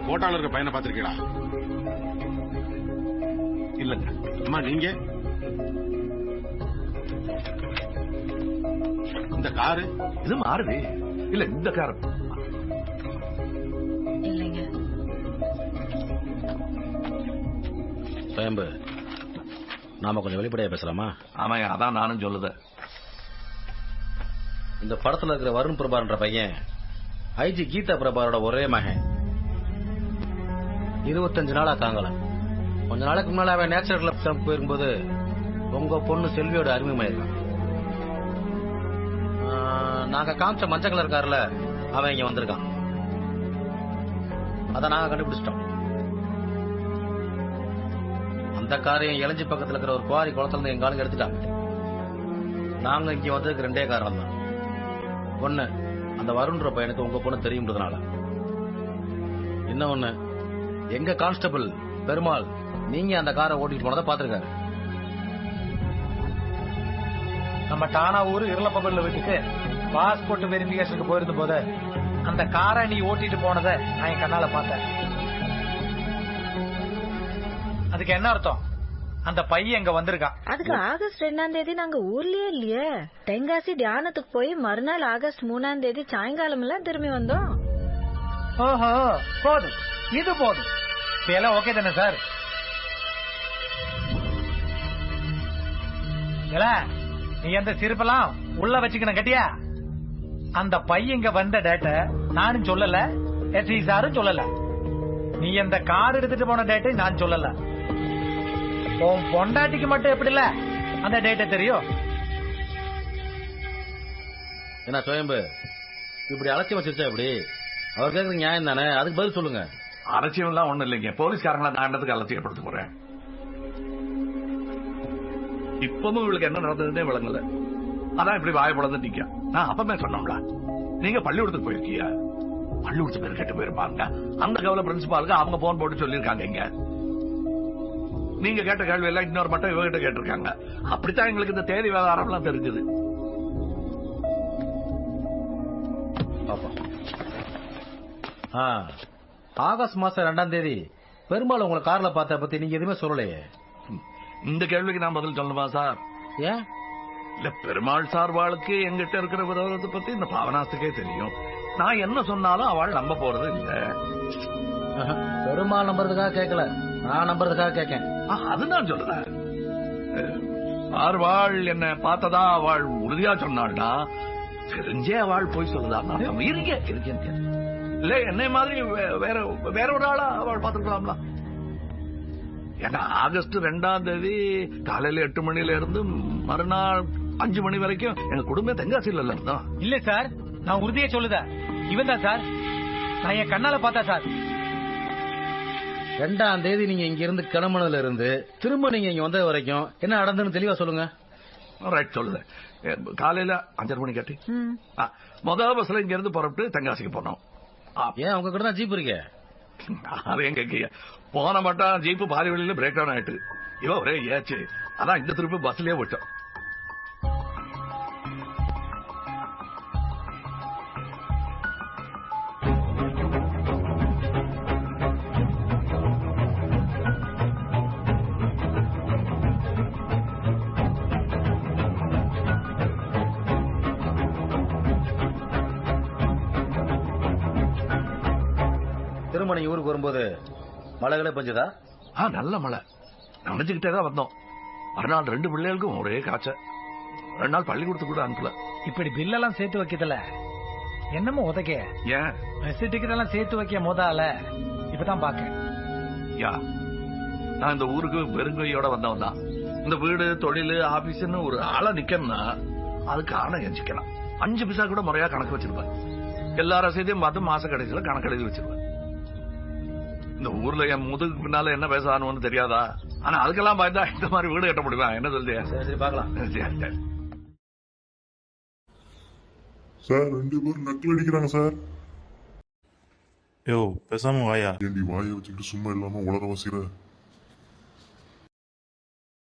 போட்டால இருக்க பையனை பாத்திருக்கீங்களா? இல்லங்க. அம்மா நீங்க இந்த காரு இது மாறுது இல்ல, இந்த கார் இல்லைங்க. சுயம்பு, நாம கொஞ்சம் வெளிப்படையா பேசலாமா? ஆமாங்க, அதான் நானும் சொல்லுத. இந்த படத்துல இருக்கிற வருண் பிரபான்ற பையன் ஐஜி கீதா பிரபாரோட ஒரே மகன். 25 நாளா தாங்கல. கொஞ்ச நாளைக்கு முன்னால அவன் நேச்சுரல் கிளப் போயிருக்கும்போது உங்க பொண்ணு செல்வியோட அறிமுகமாயிருக்கான். நாங்க காமிச்ச மஞ்சள் கலர் கார்ல அவன் இங்க வந்திருக்கான். அத நாங்க கண்டுபிடிச்சிட்டோம். அந்த காரையும் இளஞ்சி பக்கத்துல இருக்கிற ஒரு குவாரி குளத்துல இருந்து எங்க ஆளுங்க எடுத்துட்டாங்க. நாங்க இங்க வந்ததுக்கு 2 காரணம் தான். ஒண்ணு, அந்த வருண்ன்ற பையனுக்கு உங்க பொண்ணு தெரியும்ன்றதுனால. இன்னொன்னு, எங்க கான்ஸ்டபிள் பெருமாள் நீங்க அந்த காரை ஓட்டிட்டு போனதை பாத்துருக்காரு. நம்ம டானா ஊர் இருளப்பகல்ல வீட்டுக்கு பாஸ்போர்ட் வெரிபிகேஷனுக்கு போயிருந்த போது அந்த காரை நீ ஓட்டிட்டு போனதை நான் என் கண்ணால பார்த்தேன். அதுக்கு என்ன அர்த்தம்? அந்த பையன் இங்க வந்திருக்கான். அதுக்கு ஆகஸ்ட் 2ஆம் தேதி நாங்க ஊர்லயே இல்லையே. தென்காசி தியானத்துக்கு போய் மறுநாள் ஆகஸ்ட் 3ஆம் தேதி சாயங்காலம் எல்லாம் திரும்பி வந்தோம். ஓஹோ, போதும், இது போதும். இப்ப எல்லாம் ஓகே தானே சார்? நீ அந்த சிரிப்பெல்லாம் உள்ள வச்சுக்கணும் கட்டியா? அந்த பையன் இங்க வந்த டேட்ட நானும் சொல்லல, எஸ்ஐ சாரும் சொல்லல. நீ அந்த கார் எடுத்துட்டு போன டேட்டை நான் சொல்லல. உன் பொண்டாட்டிக்கு மட்டும் எப்படி இல்ல அந்த டேட்டை தெரியும்? என்ன சுயம்பு இப்படி அலட்சியம் வச்சிருச்சா? இப்படி அவர் கேட்கறது நியாயம் தானே? அதுக்கு பதில் சொல்லுங்க. அலட்சியம் எல்லாம் ஒண்ணும் இல்லைங்க. போலீஸ்காரங்களா நான் என்னத்துக்கு அலட்சியப்படுத்த போறேன்? இப்பவும் இவளுக்கு என்ன நடந்ததுன்னே விளங்கல. அதான் இப்படி வாயப்படந்து நிக்க. நான் அப்பமே சொன்னோம்ல, நீங்க பள்ளிக்கூடத்துக்கு போயிருக்கீங்க. பள்ளிக்கூடத்து பேர் கெட்டு போயிருப்பாங்க. அந்த கவலை பிரின்சிபாலுக்கு அவங்க போன் போட்டு சொல்லியிருக்காங்க. இங்க நீங்க கேட்ட கேள்வி எல்லாம் இன்னொரு மட்டும் இவகிட்ட கேட்டிருக்காங்க. அப்படித்தான் எங்களுக்கு இந்த தேதி விவகாரம் எல்லாம் தெரிஞ்சது. ஆகஸ்ட் மாசம் 2ஆம் தேதி பெருமாள் உங்களை கார்ல பார்த்த பத்தி நீங்க எதுவுமே சொல்லலையே. இந்த கேள்விக்கு நான் பதில் சொல்லணுமா சார்? ஏன் இல்ல, பெருமாள் சார்பாளுக்கு எங்கிட்ட இருக்கிற விரோதத்தை பத்தி இந்த பாவனாஸ்துக்கே தெரியும். நான் என்ன சொன்னாலும் அவள் நம்ப போறது இல்ல. பெருமாள் நம்புறதுக்காக கேட்கல, நான் நம்புறதுக்காக கேட்கேன். அது நான் சொல்றேன். ஆர்வாள் என்ன பார்த்ததா அவள் உறுதியா சொன்னாள்னா தெரிஞ்சே அவள் போய் சொல்லுதா? இருக்கேன் இல்ல, என்னை மாதிரி வேற ஒரு ஆளா அவள் பார்த்துக்கலாம்ல. ஏன்னா ஆகஸ்ட் 2ஆம் தேதி காலையில 8 மணில இருந்து மறுநாள் 5 மணி வரைக்கும் எங்க குடும்பம் தென்காசியில இருந்தோம். இல்ல சார், நான் உறுதியா சொல்லுத இவன் தான் சார். நான் என் கண்ணால பார்த்தா சார். 2ஆம் தேதி நீங்க இங்க இருந்து கிளம்புனதுல இருந்து திரும்ப நீங்க இங்க வந்தது வரைக்கும் என்ன நடந்ததுன்னு தெளிவா சொல்லுங்க. ரைட், சொல்லுது. காலையில 5:30 மணி கட்டி முதல் பஸ்ல இங்க இருந்து புறப்பட்டு தென்காசிக்கு போனோம். ஏன் உங்க கிட்ட தான் ஜீப் இருக்கே? அதையும் கேட்க போன மாட்டான். ஜீப்பு பாதி வழியில பிரேக் டவுன் ஆயிட்டு இவ ஒரே ஏச்சு. அதான் இந்த திருப்பி பஸ்லயே விட்டோம். திரும்ப நீங்க ஊருக்கு வரும்போது மழைகளே பெஞ்சதா? நல்ல மழை. நினைச்சுக்கிட்டே தான் வந்தோம். மறுநாள் 2 பிள்ளைகளுக்கும் ஒரே காய்ச்சல். 2 நாள் பள்ளிக்கூடத்துக்கு கூட அனுப்பல. இப்படி பில்லெல்லாம் சேர்த்து வைக்கல என்னமோ உதக்க. ஏன் பஸ் டிக்கெட் எல்லாம் சேர்த்து வைக்க முதல்ல இப்பதான் பாக்க. நான் இந்த ஊருக்கு பெருங்கையோட வந்தவன் தான். இந்த வீடு தொழில் ஆபீஸ்ன்னு ஒரு ஆளை நிக்கணும்னா அதுக்கு ஆணை எஞ்சிக்கலாம். 5 பைசா கூட முறையா கணக்கு வச்சிருப்பேன். எல்லா ரசீதையும் பார்த்து மாச கடைசியில கணக்கு எழுதி வச்சிருவேன். இந்த ஊர்ல என் முதுகு பின்னால என்ன பேசான்னு தெரியாதா? ஆனா அதுக்கெல்லாம் பயந்தா இந்த மாதிரி வீடு கட்ட முடியுமா? என்ன சொல்றியா? சரி பாக்கலாம். சார் 2 பேரும் நக்கல் அடிக்கிறாங்க சார். யோ பேசாம வாயா. ஏண்டி வாயை வச்சுக்கிட்டு சும்மா இல்லாம உளர வசிற?